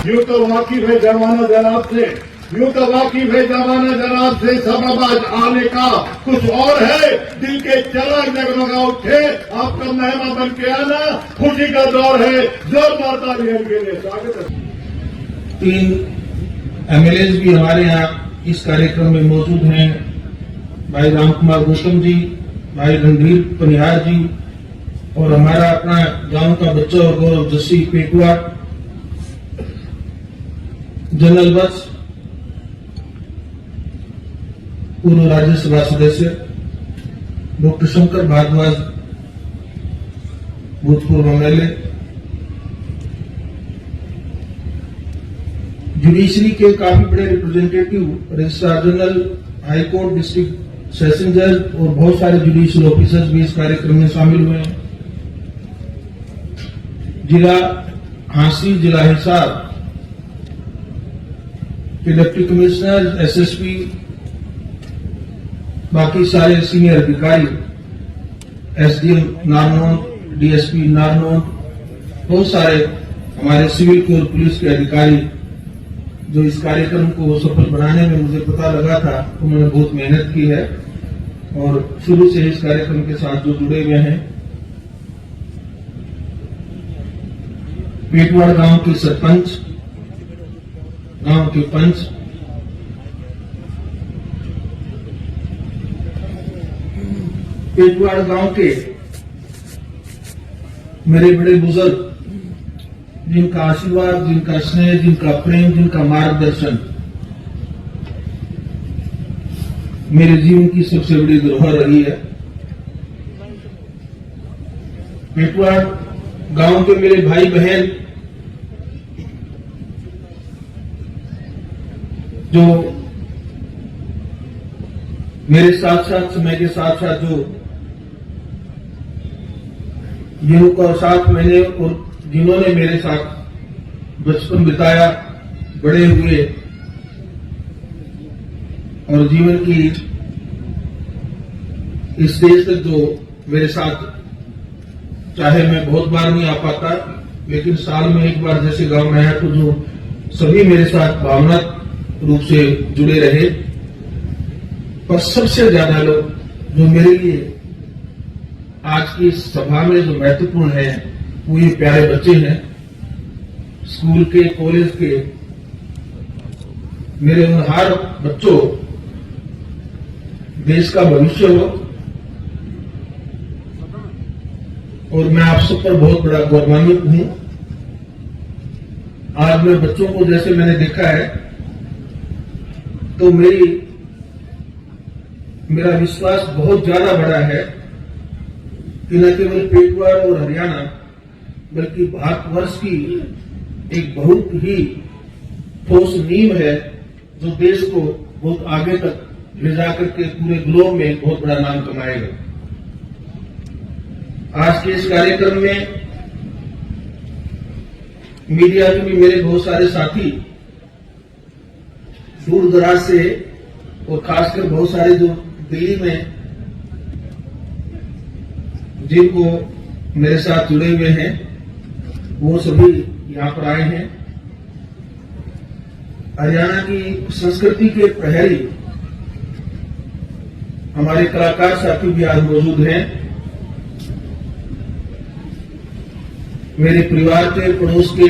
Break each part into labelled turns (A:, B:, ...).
A: यूं तो वाकिफ है जमाना जनाब से, यूं तो वाकिफ है जमाना जनाब से, सबब आज आने का कुछ और है। दिल के चिराग जगमगा उठे, आपका मेहमान बन के आना खुशी का दौर है। जोरदार तालियां के लिए स्वागत है।
B: 3 एमएलए भी हमारे यहाँ इस कार्यक्रम में मौजूद हैं। भाई रामकुमार गौतम जी, भाई रणधीर पनिहार जी और हमारा अपना गांव का बच्चा और गौरव जस्सी पेटवा, जनरल बस पूर्व राज्यसभा सदस्य डॉक्टर शंकर भारद्वाज, भूतपूर्व एमएलए, जुडिशरी के काफी बड़े representative, registrar general, high court, district session जज और बहुत सारे जुडिशियल ऑफिसर्स भी इस कार्यक्रम में शामिल हुए हैं। जिला हांसी, जिला हिसार के डिप्टी कमिश्नर, एसएसपी, बाकी सारे सीनियर अधिकारी, एसडीएम नारनौल, डीएसपी नारनौल, बहुत सारे हमारे सिविल के और पुलिस के अधिकारी जो इस कार्यक्रम को सफल बनाने में मुझे पता लगा था उन्होंने बहुत मेहनत की है और शुरू से इस कार्यक्रम के साथ जो जुड़े हुए हैं। पेटवाड़ गांव के सरपंच, गांव के पंच, पेटवाड़ गांव के मेरे बड़े बुजुर्ग, जिनका आशीर्वाद, जिनका स्नेह, जिनका प्रेम, जिनका मार्गदर्शन मेरे जीवन की सबसे बड़ी धरोहर रही है। पेटवाड़ गांव के मेरे भाई बहन जो मेरे साथ साथ, समय के साथ साथ जो जिनका साथ मैंने और जिन्होंने मेरे साथ बचपन बिताया, बड़े हुए और जीवन की इस स्टेज तक जो मेरे साथ, चाहे मैं बहुत बार नहीं आ पाता लेकिन साल में एक बार जैसे गांव में आया तो जो सभी मेरे साथ भावनात्मक रूप से जुड़े रहे। पर सबसे ज्यादा लोग जो मेरे लिए आज की सभा में जो महत्वपूर्ण है वो ये प्यारे बच्चे हैं, स्कूल के, कॉलेज के। मेरे उन हर बच्चों, देश का भविष्य हो और मैं आप सब पर बहुत बड़ा गौरवान्वित हूं। आज मैं बच्चों को जैसे मैंने देखा है तो मेरा विश्वास बहुत ज्यादा बड़ा है कि न केवल पेटवाड़ और हरियाणा बल्कि भारतवर्ष की एक बहुत ही ठोस नींव है जो देश को बहुत आगे तक ले जाकर के पूरे ग्लोब में बहुत बड़ा नाम कमाएगा। आज के इस कार्यक्रम में मीडिया के भी मेरे बहुत सारे साथी दूर दराज से और खासकर बहुत सारे जो दिल्ली में जिनको मेरे साथ जुड़े हुए हैं वो सभी यहां पर आए हैं। हरियाणा की संस्कृति के प्रहरी हमारे कलाकार साथी भी आज मौजूद हैं। मेरे परिवार के, पड़ोस के,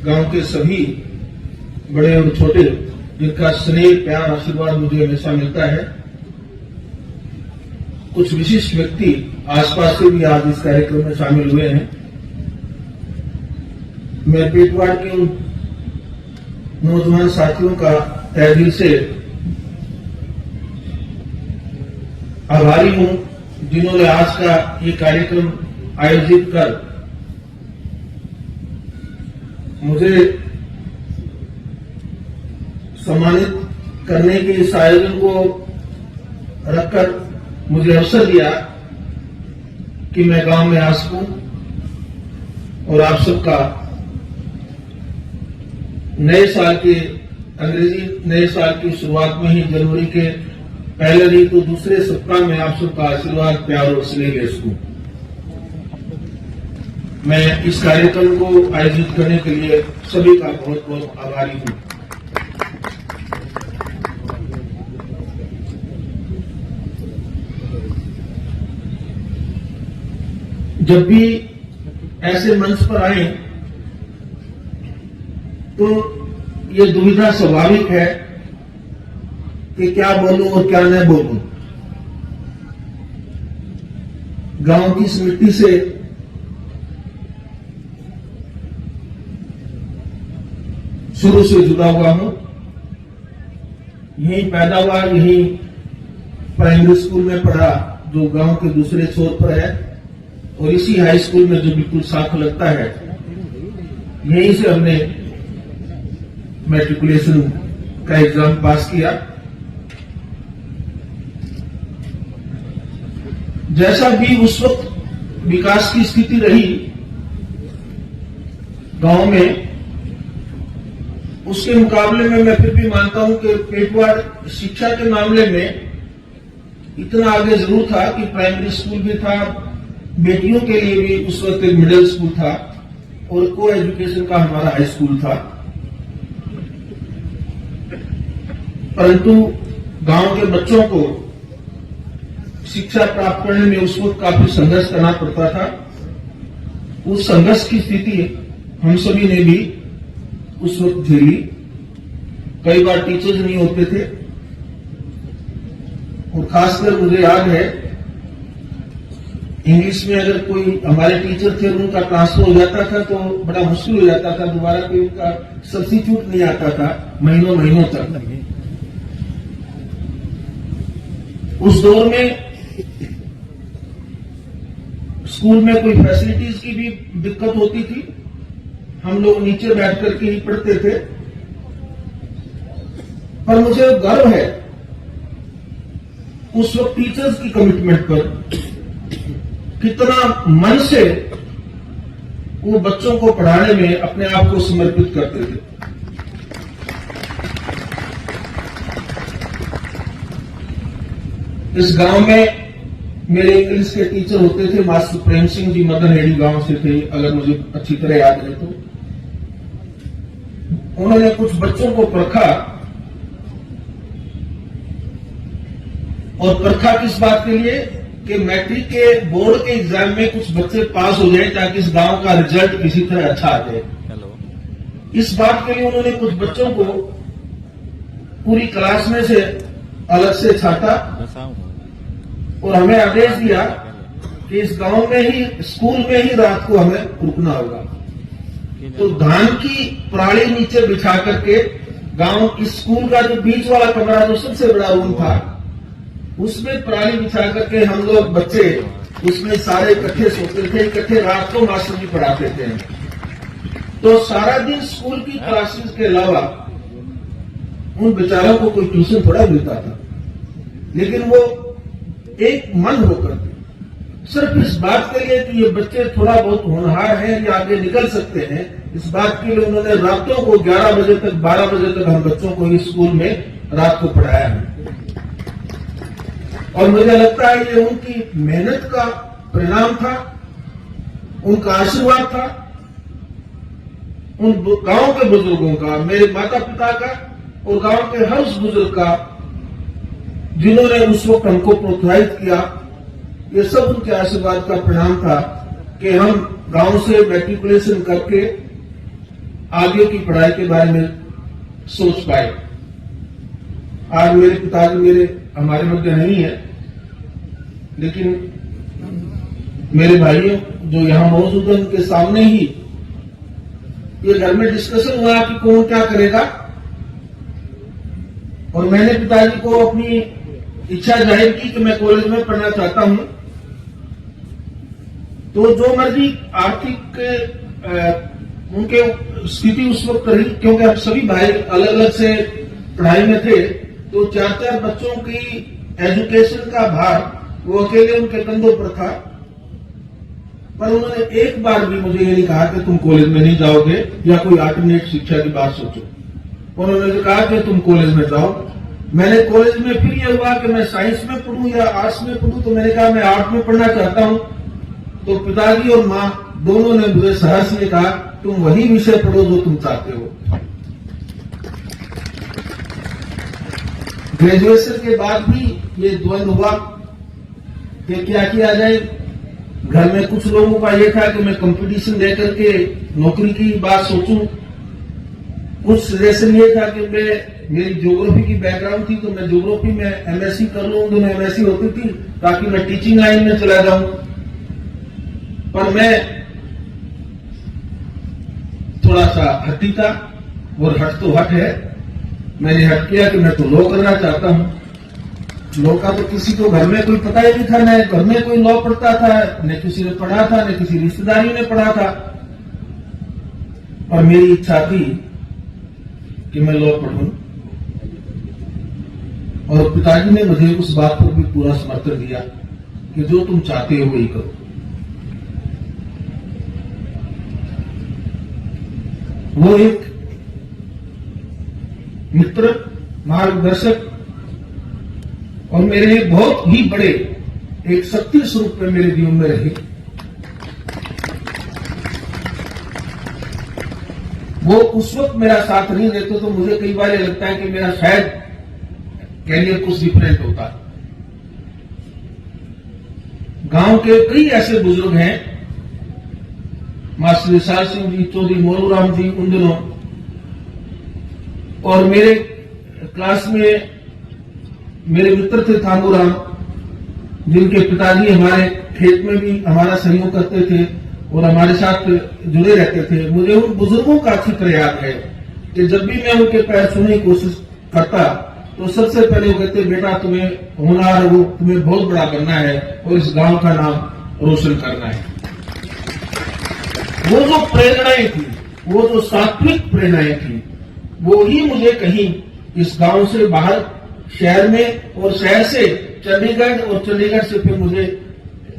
B: गांव के सभी बड़े और छोटे जिनका स्नेह, प्यार, आशीर्वाद मुझे हमेशा मिलता है। कुछ विशिष्ट व्यक्ति आसपास से भी आज इस कार्यक्रम में शामिल हुए हैं। मैं पेटवाड़ के उन नौजवान साथियों का तहे दिल से आभारी हूं जिन्होंने आज का ये कार्यक्रम आयोजित कर मुझे सम्मानित करने के इस आयोजन को रखकर मुझे अवसर दिया कि मैं गांव में आ सकूं और आप सबका नए साल के, अंग्रेजी नए साल की शुरुआत में ही, जनवरी के पहले नहीं तो दूसरे सप्ताह में आप सबका आशीर्वाद, प्यार और स्नेह ले सकूं। मैं इस कार्यक्रम को आयोजित करने के लिए सभी का बहुत बहुत आभारी हूं। जब भी ऐसे मंच पर आए तो ये दुविधा स्वाभाविक है कि क्या बोलूं और क्या न बोलूं। गांव की इस मिट्टी से शुरू से जुड़ा हुआ हूं, यहीं पैदा हुआ, यहीं प्राइमरी स्कूल में पढ़ा जो गांव के दूसरे छोर पर है, और इसी हाई स्कूल में जो बिल्कुल साथ लगता है, यहीं से हमने मैट्रिकुलेशन का एग्जाम पास किया। जैसा भी उस वक्त विकास की स्थिति रही गांव में, उसके मुकाबले में मैं फिर भी मानता हूं कि पेटवार शिक्षा के मामले में इतना आगे जरूर था कि प्राइमरी स्कूल भी था, बेटियों के लिए भी उस वक्त एक मिडिल स्कूल था और को एजुकेशन का हमारा हाई स्कूल था। परंतु गांव के बच्चों को शिक्षा प्राप्त करने में उस वक्त काफी संघर्ष करना पड़ता था। उस संघर्ष की स्थिति हम सभी ने भी उस वक्त झेली। कई बार टीचर्स नहीं होते थे, और खासकर मुझे याद है इंग्लिश में अगर कोई हमारे टीचर थे और उनका ट्रांसफर हो जाता था तो बड़ा मुश्किल हो जाता था, दोबारा कोई उनका सब्स्टिट्यूट नहीं आता था महीनों महीनों तक। उस दौर में स्कूल में कोई फैसिलिटीज की भी दिक्कत होती थी, हम लोग नीचे बैठ करके ही पढ़ते थे। पर मुझे गर्व है उस वक्त टीचर्स की कमिटमेंट पर, कितना मन से वो बच्चों को पढ़ाने में अपने आप को समर्पित करते थे। इस गांव में मेरे इंग्लिश के टीचर होते थे मास्टर प्रेम सिंह जी, मदनहेड़ी गांव से थे, अगर मुझे अच्छी तरह याद है तो। उन्होंने कुछ बच्चों को परखा, और परखा किस बात के लिए कि मैट्रिक के बोर्ड के एग्जाम में कुछ बच्चे पास हो जाए ताकि इस गांव का रिजल्ट किसी तरह अच्छा आ जाए। इस बात के लिए उन्होंने कुछ बच्चों को पूरी क्लास में से अलग से छाटा और हमें आदेश दिया कि इस गांव में ही, स्कूल में ही रात को हमें रुकना होगा। तो धान की पराली नीचे बिछा करके गांव की स्कूल का जो बीच वाला कमरा, जो सबसे बड़ा रूम था, उसमें पराली बिछा करके हम लोग बच्चे उसमें सारे इकट्ठे सोते थे, इकट्ठे रात को मास्टर जी पढ़ाते थे। तो सारा दिन स्कूल की क्लासेस के अलावा उन बेचारों को कोई ट्यूशन थोड़ा मिलता था, लेकिन वो एक मन होकर सिर्फ इस बात के लिए कि ये बच्चे थोड़ा बहुत होनहार हैं, ये आगे निकल सकते हैं, इस बात के लिए उन्होंने रातों को 11 बजे तक, 12 बजे तक हम बच्चों को इस स्कूल में रात को पढ़ाया है। और मुझे लगता है ये उनकी मेहनत का परिणाम था, उनका आशीर्वाद था, उन गांव के बुजुर्गों का, मेरे माता पिता का और गांव के हर उस बुजुर्ग का जिन्होंने उस वक्त हमको प्रोत्साहित किया। ये सब उनके आशीर्वाद का परिणाम था कि हम गांव से मैट्रिकुलेशन करके आगे की पढ़ाई के बारे में सोच पाए। आज मेरे पिताजी हमारे मध्य नहीं है, लेकिन मेरे भाइयों जो यहां मौजूद है उनके सामने ही ये घर में डिस्कशन हुआ कि कौन क्या करेगा, और मैंने पिताजी को अपनी इच्छा जाहिर की कि मैं कॉलेज में पढ़ना चाहता हूं। तो जो मर्जी आर्थिक उनके स्थिति उस वक्त रही, क्योंकि हम सभी भाई अलग अलग से पढ़ाई में थे, तो 4-4 बच्चों की एजुकेशन का भार वो अकेले उनके कंधों पर था। पर उन्होंने एक बार भी मुझे ये नहीं कहा कि तुम कॉलेज में नहीं जाओगे या कोई अल्टरनेट शिक्षा की बात सोचो। उन्होंने कहा कि तुम कॉलेज में जाओ। मैंने कॉलेज में फिर ये हुआ कि मैं साइंस में पढ़ूं या आर्ट्स में पढ़ूं, तो मैंने कहा मैं आर्ट में पढ़ना चाहता हूं। तो पिताजी और मां दोनों ने मुझे सहर्ष ने कहा, तुम वही विषय पढ़ो जो तुम चाहते हो। ग्रेजुएशन के बाद भी ये द्वंद हुआ कि क्या किया जाए। घर में कुछ लोगों का ये था कि मैं कंपटीशन दे करके नौकरी की बात सोचूं, कुछ सजेशन ये था कि मेरी ज्योग्राफी की बैकग्राउंड थी तो मैं ज्योग्राफी में एमएससी कर लूं, दोनों एमएससी होती थी ताकि मैं टीचिंग लाइन में चला जाऊं। पर मैं थोड़ा सा हट्टी था, और हट तो हट है। मैंने हट किया कि मैं तो लॉ करना चाहता हूं। लॉ का तो किसी को घर में कोई पता ही नहीं था, न घर में कोई लॉ पढ़ता था, न किसी ने पढ़ा था, न किसी रिश्तेदारी ने पढ़ा था। और मेरी इच्छा थी कि मैं लॉ पढ़ूं, और पिताजी ने मुझे उस बात पर भी पूरा समर्थन दिया कि जो तुम चाहते हो वही करो। वो एक मित्र, मार्गदर्शक और मेरे बहुत ही बड़े एक शक्ति स्वरूप में मेरे जीवन में रहे। वो उस वक्त मेरा साथ नहीं देते तो मुझे कई बार ये लगता है कि मेरा शायद कैरियर कुछ डिफरेंट होता। गांव के कई ऐसे बुजुर्ग हैं, मास्टर विशाल सिंह जी, चौधरी मोलूराम जी उन दिनों, और मेरे क्लास में मेरे मित्र थे थांगूराम, जिनके पिताजी हमारे खेत में भी हमारा सहयोग करते थे और हमारे साथ जुड़े रहते थे। मुझे उन बुजुर्गों का अच्छी तरह याद है कि जब भी मैं उनके पैर छूने की कोशिश करता तो सबसे पहले वो कहते, बेटा तुम्हें होनहार हो, तुम्हें बहुत बड़ा बनना है और इस गांव का नाम रोशन करना है। वो जो प्रेरणाएं थी, वो जो सात्विक प्रेरणाएं थी, वो ही मुझे कहीं इस गांव से बाहर शहर में, और शहर से चंडीगढ़, और चंडीगढ़ से फिर मुझे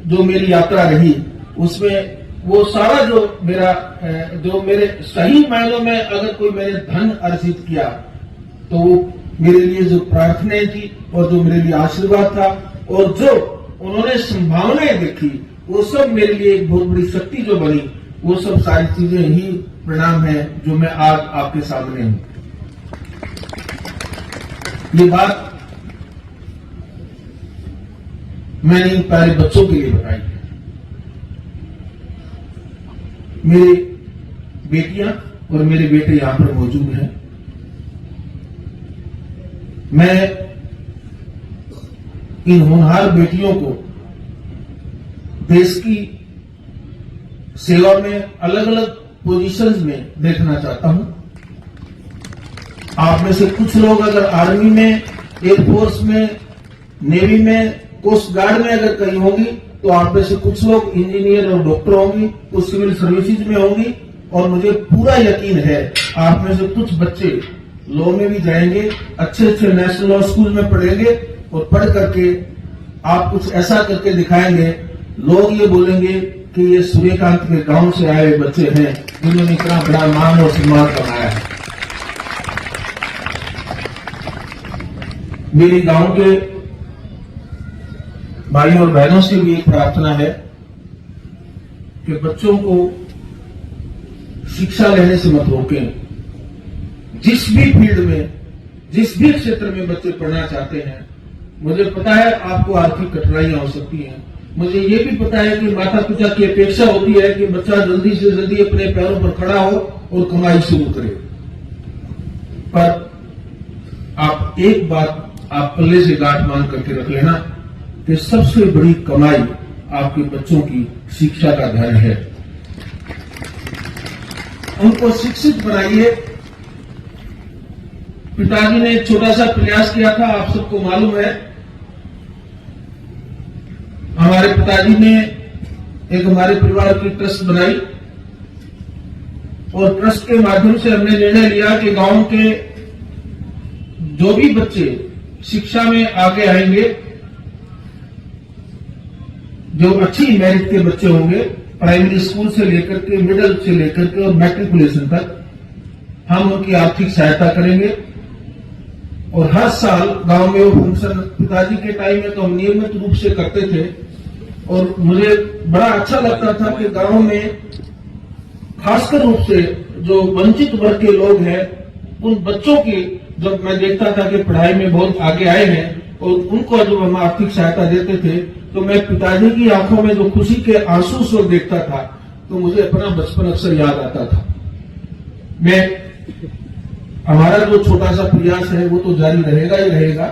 B: जो मेरी यात्रा रही उसमें वो सारा जो मेरे सही मायनों में अगर कोई मैंने धन अर्जित किया तो वो मेरे लिए जो प्रार्थनाएं थी और जो मेरे लिए आशीर्वाद था और जो उन्होंने संभावनाएं देखी, वो सब मेरे लिए एक बहुत बड़ी शक्ति जो बनी, वो सब सारी चीजें ही परिणाम है जो मैं आज आपके सामने हूं। ये बात मैंने इन प्यारे बच्चों के लिए बताई है। मेरी बेटियां और मेरे बेटे यहां पर मौजूद हैं। मैं इन होनहार बेटियों को देश की सेवा में अलग अलग पोजीशंस में देखना चाहता हूं। आप में से कुछ लोग अगर आर्मी में, एयरफोर्स में, नेवी में, कोस्ट गार्ड में अगर कहीं होंगी तो आप में से कुछ लोग इंजीनियर और डॉक्टर होंगी, कुछ सिविल सर्विसेज में होंगी, और मुझे पूरा यकीन है आप में से कुछ बच्चे लॉ में भी जाएंगे, अच्छे अच्छे नेशनल लॉ स्कूल में पढ़ेंगे, और पढ़ करके आप कुछ ऐसा करके दिखाएंगे, लोग ये बोलेंगे कि ये सूर्यकांत के गांव से आए बच्चे हैं जिन्होंने इतना बड़ा मान और सम्मान कमाया है। मेरे गांव के भाई और बहनों से भी एक प्रार्थना है कि बच्चों को शिक्षा लेने से मत रोकें। जिस भी फील्ड में, जिस भी क्षेत्र में बच्चे पढ़ना चाहते हैं, मुझे पता है आपको आर्थिक कठिनाइयां हो सकती हैं, मुझे ये भी पता है कि माता पिता की अपेक्षा होती है कि बच्चा जल्दी से जल्दी अपने पैरों पर खड़ा हो और कमाई शुरू करे। पर आप एक बात आप पल्ले से गांठ मान करके रख लेना कि सबसे बड़ी कमाई आपके बच्चों की शिक्षा का धन है। उनको शिक्षित बनाइए। पिताजी ने एक छोटा सा प्रयास किया था, आप सबको मालूम है। हमारे पिताजी ने एक हमारे परिवार की ट्रस्ट बनाई, और ट्रस्ट के माध्यम से हमने निर्णय लिया कि गांव के जो भी बच्चे शिक्षा में आगे आएंगे, जो अच्छी मेरिट के बच्चे होंगे, प्राइमरी स्कूल से लेकर के, मिडिल से लेकर के और मैट्रिकुलेशन तक, हम उनकी आर्थिक सहायता करेंगे। और हर साल गांव में वो फंक्शन पिताजी के टाइम में तो हम नियमित रूप से करते थे, और मुझे बड़ा अच्छा लगता था कि गांव में खासकर रूप से जो वंचित वर्ग के लोग हैं, उन बच्चों की जब मैं देखता था कि पढ़ाई में बहुत आगे आए हैं और उनको जब हम आर्थिक सहायता देते थे, तो मैं पिताजी की आंखों में जो खुशी के आंसू उस वक्त देखता था, तो मुझे अपना बचपन अक्सर याद आता था। हमारा जो छोटा सा प्रयास है वो तो जारी रहेगा ही रहेगा।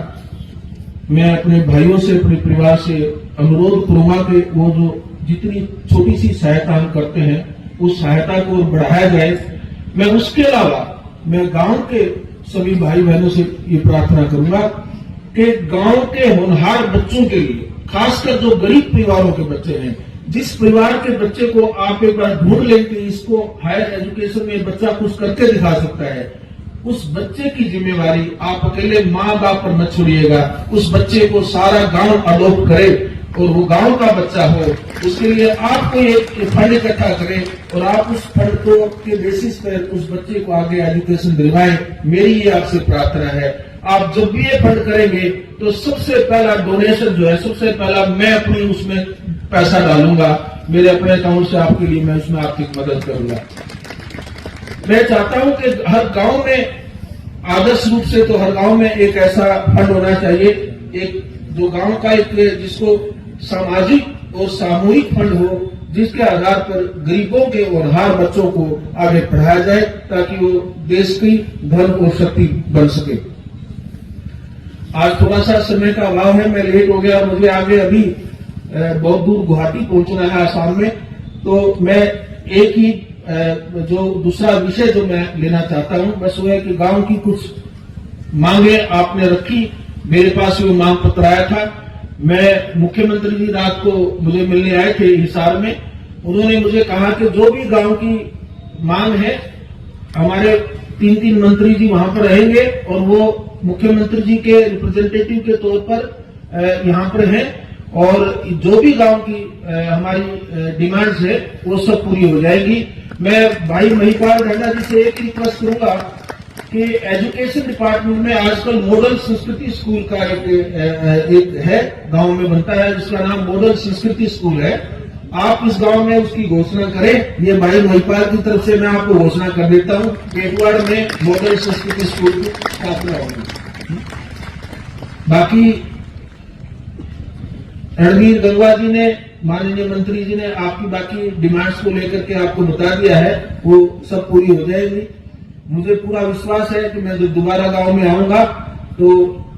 B: मैं अपने भाइयों से, अपने परिवार से अनुरोध करूंगा कि वो जो जितनी छोटी सी सहायता हम करते हैं, उस सहायता को बढ़ाया जाए। मैं उसके अलावा मैं गांव के सभी भाई बहनों से ये प्रार्थना करूंगा कि गांव के होनहार बच्चों के लिए, खासकर जो गरीब परिवारों के बच्चे हैं, जिस परिवार के बच्चे को आप एक बार ढूंढ लें कि इसको हायर एजुकेशन में बच्चा कुछ करके दिखा सकता है, उस बच्चे की जिम्मेवारी आप अकेले माँ बाप पर मत छोड़िएगा। उस बच्चे को सारा गांव अडॉप्ट करे और वो गांव का बच्चा हो। उसके लिए आप कोई एक फंड इकट्ठा करें और आप उस फंड को के बेसिस पर उस बच्चे को आगे एजुकेशन दिलवाएं। मेरी ये आपसे प्रार्थना है। आप जब भी ये फंड करेंगे तो सबसे पहला डोनेशन जो है, सबसे पहला मैं अपनी उसमें पैसा डालूंगा, मेरे अपने अकाउंट से आपके लिए मैं उसमें आर्थिक मदद करूंगा। मैं चाहता हूं कि हर गांव में, आदर्श रूप से तो हर गांव में एक ऐसा फंड होना चाहिए, एक जो गांव का एक जिसको सामाजिक और सामूहिक फंड हो, जिसके आधार पर गरीबों के और हर बच्चों को आगे पढ़ाया जाए ताकि वो देश की धन और शक्ति बन सके। आज थोड़ा सा समय का अभाव है, मैं लेट हो गया, मुझे आगे अभी बहुत दूर गुवाहाटी पहुंचना है, आसाम में। तो मैं एक ही जो दूसरा विषय जो मैं लेना चाहता हूं, बस वो है कि गांव की कुछ मांगे आपने रखी, मेरे पास वो मांग पत्र आया था। मैं मुख्यमंत्री जी रात को मुझे मिलने आए थे हिसार में। उन्होंने मुझे कहा कि जो भी गांव की मांग है, हमारे 3 मंत्री जी वहां पर रहेंगे और वो मुख्यमंत्री जी के रिप्रेजेंटेटिव के तौर पर यहाँ पर हैं, और जो भी गांव की हमारी डिमांड्स है वो सब पूरी हो जाएगी। मैं भाई महिपाल ढंडा जी से एक रिक्वेस्ट करूंगा कि एजुकेशन डिपार्टमेंट में आजकल मॉडल संस्कृति स्कूल का एक है, गांव में बनता है, जिसका नाम मॉडल संस्कृति स्कूल है। आप इस गांव में उसकी घोषणा करें। ये भाई महिपाल की तरफ से मैं आपको घोषणा कर देता हूं, पेटवाड़ में मॉडल संस्कृति स्कूल की स्थापना होगी। बाकी रणवीर गंगवा जी ने, माननीय मंत्री जी ने आपकी बाकी डिमांड्स को लेकर के आपको बता दिया है, वो सब पूरी हो जाएगी। मुझे पूरा विश्वास है कि मैं जब दोबारा गांव में आऊंगा तो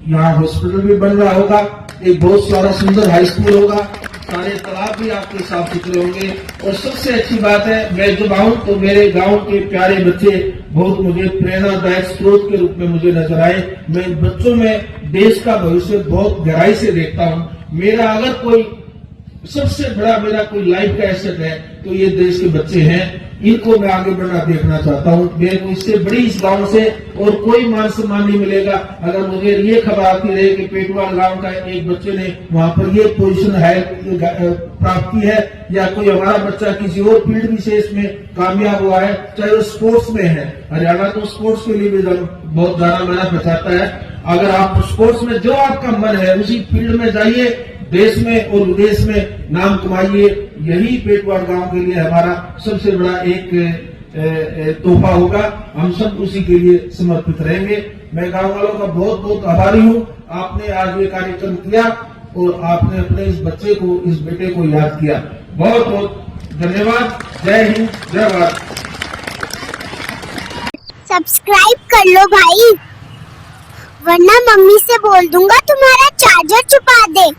B: यहाँ हॉस्पिटल भी बन रहा होगा, एक बहुत सारा सुंदर हाई स्कूल होगा, सारे तालाब भी आपके साफ सुथरे होंगे, और सबसे अच्छी बात है, मैं जब आऊं तो मेरे गांव के प्यारे बच्चे बहुत मुझे प्रेरणादायक स्रोत के रूप में मुझे नजर आए। मैं बच्चों में देश का भविष्य बहुत गहराई से देखता हूं। मेरा अगर कोई सबसे बड़ा मेरा कोई लाइफ का एसेट है तो ये देश के बच्चे हैं, इनको मैं आगे बढ़ना देखना चाहता हूं। मेरे को इससे बड़ी इस गांव से और कोई मान सम्मान नहीं मिलेगा अगर मुझे ये खबर आती रहे कि पेटवाड़ गांव का एक बच्चे ने वहां पर ये पोजीशन है प्राप्त की है, या कोई हमारा बच्चा किसी और फील्ड विशेष में कामयाब हुआ है, चाहे वो स्पोर्ट्स में है। हरियाणा तो स्पोर्ट्स के लिए भी बहुत ज्यादा मेहनत बचाता है। अगर आप स्पोर्ट्स में जो आपका मन है उसी फील्ड में जाइए, देश में और विदेश में नाम कमाइए। यही पेटवाड़ गांव के लिए हमारा सबसे बड़ा एक तोहफा होगा। हम सब उसी के लिए समर्पित रहेंगे। मैं गांव वालों का बहुत बहुत आभारी हूं। आपने आज ये कार्यक्रम किया और आपने अपने इस बच्चे को, इस बेटे को याद किया। बहुत बहुत धन्यवाद। जय हिंद, जय भारत।
C: सब्सक्राइब कर लो भाई, वरना मम्मी से बोल दूंगा तुम्हारा चार्जर छुपा दे।